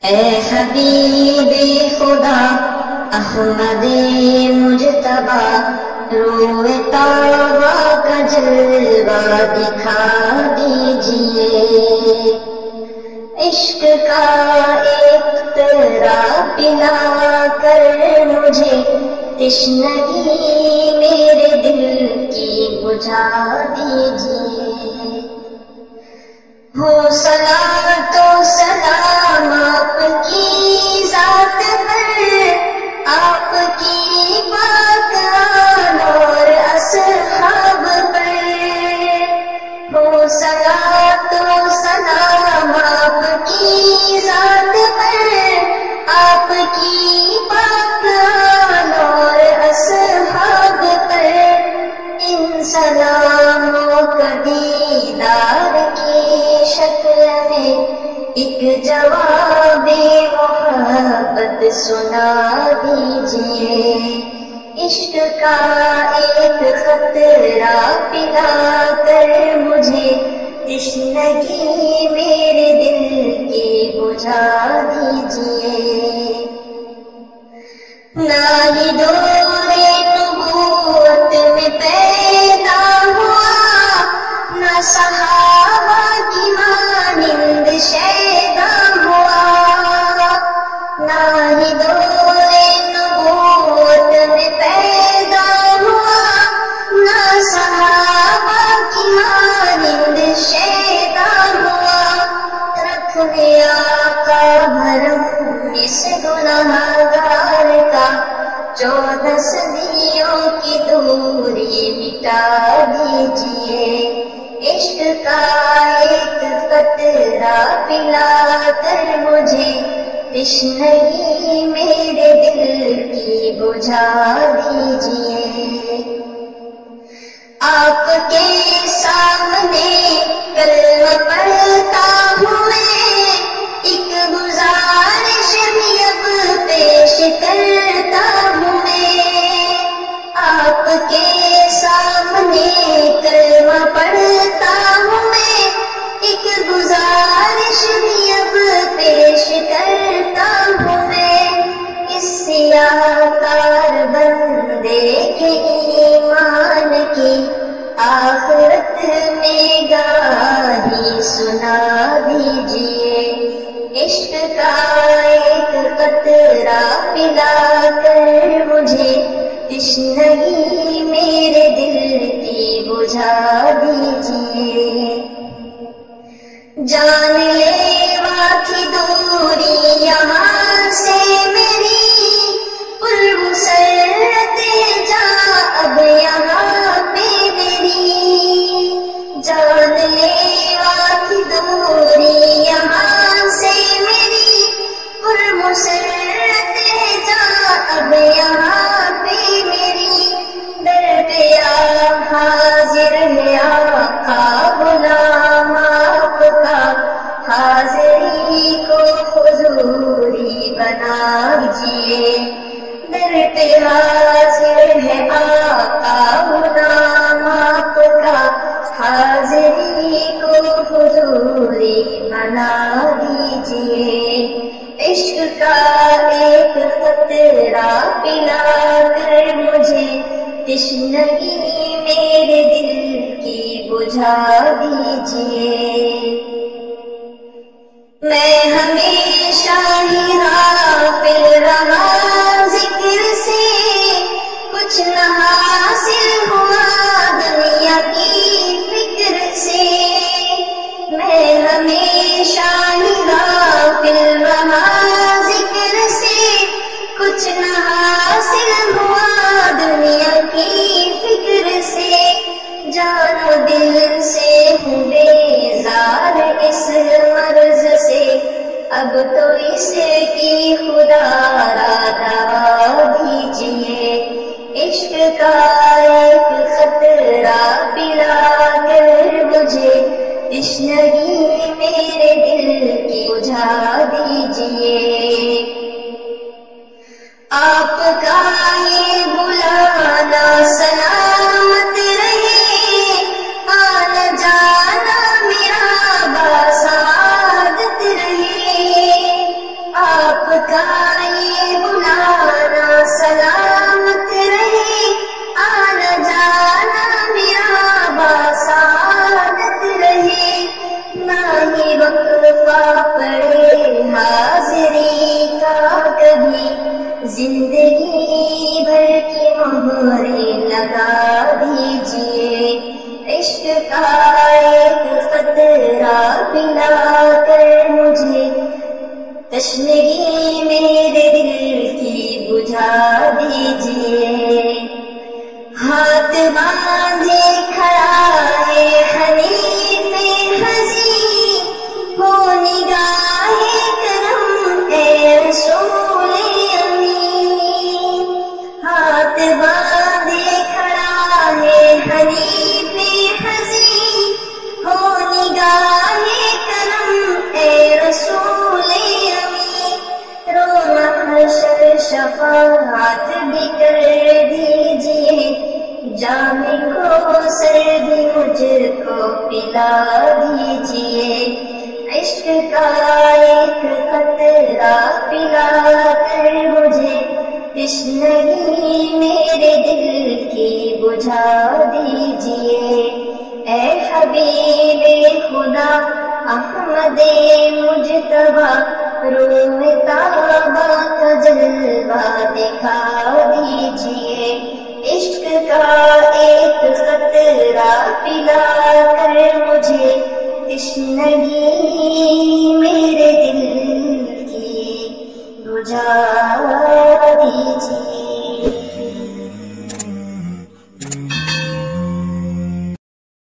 اے حبیب خدا احمد مجتبی، روئے طابہ کا جلوہ دکھا دیجئے، عشق کا ایک قطرہ پلا کر مجھے تشنگی میرے دل کی بجھا دیجئے۔ ہو صلاۃ و سلام آپ کی ذات پر، آپ کی پاک آل اور اصحاب پر، ہو صلاۃ و سلام آپ کی ذات پر، آپ کی پاک آل اور اصحاب پر، ان سلاموں کا دیدار کی شکل میں ایک جواب محبت سنا دیجئے، عشق کا ایک قطرہ پلا کر مجھے تشنگی میرے دل کی بجھا دیجئے۔ نہ ہی دور نبوت میں پیدا ہوا، نہ صحابہ کی مانند شیدا ہوا، نہ ہی دور نبوت میں پیدا ہوا، نہ صحابہ کی مانند شیدا ہوا، رکھ لیا آقا حرم اس گنہگار کا 14 صدیوں کی دوری مٹا دیجئے، عشق کا ایک قطرہ پلا کر مجھے تشنگی میرے دل کی بجھا دیجئے۔ آپ کے سامنے کلمہ پڑھتا ہوں میں، ایک گزارش بھی اب پیش کرتا ہوں میں، آپ کے سامنے کلمہ پڑھتا ہوں میں، ایک گزارش بھی اب پیش کرتا ہوں میں، اس سیاہ کار بندے کے ایمان کی آخرت میں گاہی سنا دیجئے، عشق کا ایک قطرہ پلا کر مجھے تشنگی میرے دل کی بجھا دیجئے۔ جان لیوا تھی دوری یہاں سے میری، پرمسرت جا اب یہاں پہ میری، جان لیوا تھی دوری یہاں سے میری، پرمسرت جا اب یہاں پہ میری، در پہ حاضر ہے آقا غلام آپ کا، حاضری کو حضوری بنا دیجئے، در پہ حاضر ہے آقا غلام آپ کا، حاضری کو حضوری بنا دیجئے، عشق کا ایک قطرہ پلا کر مجھے تشنگی میرے دل کی بجھا دیجئے۔ میں ہمیشہ ہی غافل رہا ذکر سے، کچھ نہ حاصل ہوا دنیا کی فکر سے، میں ہمیشہ ہی غافل رہا ذکر سے، کچھ نہ حاصل ہوا دنیا کی فکر سے، جان و دل سے ہوں بیزار اس مرض سے، اب تو اس کی خدا را دوا دیجئے، عشق کا ایک قطرہ پلا کر مجھے تشنگی میرے دل کی بجھا دیجئے۔ آپ کا یہ بلانا سلامت رہے، آنا جانا میرا باسعادت رہے، ہی وقفہ پڑے حاضری کا کبھی، زندگی بھر کی مہریں لگا دیجئے، عشق کا ایک قطرہ پلا کر مجھے، تشنگی میرے دل کی بجھا دیجئے۔ ہاتھ باندھے کھڑا ہے حنیف حزین، ہو نگاہ کرم اے رسول امین۔ ہاتھ باندھے کھڑا ہے حنیف حزین، ہو نگاہ کرم اے رسول امین۔ رو محشر شفاعت بھی کر دیجئے، جام کوثر بھی مجھ کو پلا دیجئے، عشق کا ایک قطرہ پلا کر مجھے، تشنگی میرے دل کی بجھا دیجئے۔ اے حبیب خدا احمد مجتبیٰ، روم طیبہ کا جلوہ دکھا دیجئے، عشق کا ایک قطرہ پلا کر